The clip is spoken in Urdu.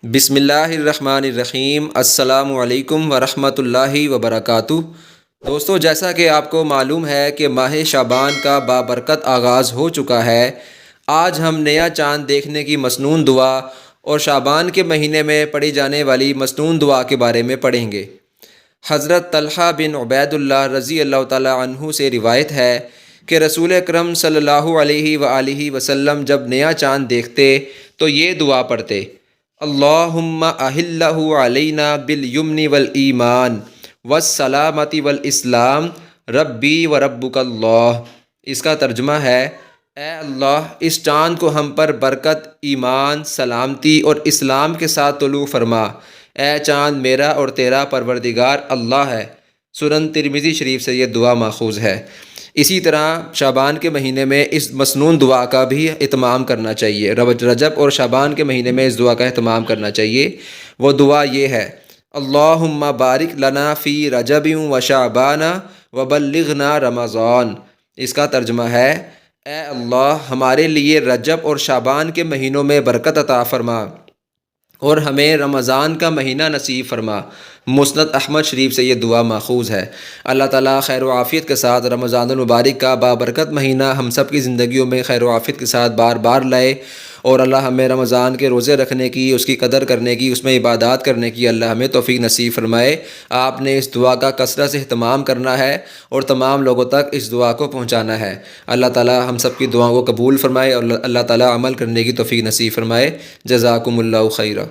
بسم اللہ الرحمن الرحیم۔ السلام علیکم ورحمۃ اللہ وبرکاتہ۔ دوستو، جیسا کہ آپ کو معلوم ہے کہ ماہ شعبان کا بابرکت آغاز ہو چکا ہے۔ آج ہم نیا چاند دیکھنے کی مسنون دعا اور شعبان کے مہینے میں پڑھی جانے والی مسنون دعا کے بارے میں پڑھیں گے۔ حضرت طلحہ بن عبید اللہ رضی اللہ تعالی عنہ سے روایت ہے کہ رسول اکرم صلی اللہ علیہ وآلہ وسلم جب نیا چاند دیکھتے تو یہ دعا پڑھتے: اللہم احلہ علینا بالیمن والایمان والسلامۃ والاسلام ربی وربک اللہ۔ اس کا ترجمہ ہے: اے اللہ، اس چاند کو ہم پر برکت، ایمان، سلامتی اور اسلام کے ساتھ طلوع فرما۔ اے چاند، میرا اور تیرا پروردگار اللہ ہے۔ سنن ترمذی شریف سے یہ دعا ماخوذ ہے۔ اسی طرح شعبان کے مہینے میں اس مسنون دعا کا بھی اہتمام کرنا چاہیے۔ رجب اور شعبان کے مہینے میں اس دعا کا اہتمام کرنا چاہیے۔ وہ دعا یہ ہے: اللہم بارک لنا فی رجب و شعبان وبلغنا رمضان۔ اس کا ترجمہ ہے: اے اللہ، ہمارے لیے رجب اور شعبان کے مہینوں میں برکت عطا فرما اور ہمیں رمضان کا مہینہ نصیب فرما۔ مسند احمد شریف سے یہ دعا ماخوذ ہے۔ اللہ تعالیٰ خیر و عافیت کے ساتھ رمضان المبارک کا بابرکت مہینہ ہم سب کی زندگیوں میں خیر و عافیت کے ساتھ بار بار لائے، اور اللہ ہمیں رمضان کے روزے رکھنے کی، اس کی قدر کرنے کی، اس میں عبادات کرنے کی اللہ ہمیں توفیق نصیب فرمائے۔ آپ نے اس دعا کا کثرت سے اہتمام کرنا ہے اور تمام لوگوں تک اس دعا کو پہنچانا ہے۔ اللہ تعالیٰ ہم سب کی دعاؤں کو قبول فرمائے اور اللہ تعالیٰ عمل کرنے کی توفیق نصیب فرمائے۔ جزاکم اللہ خیرا۔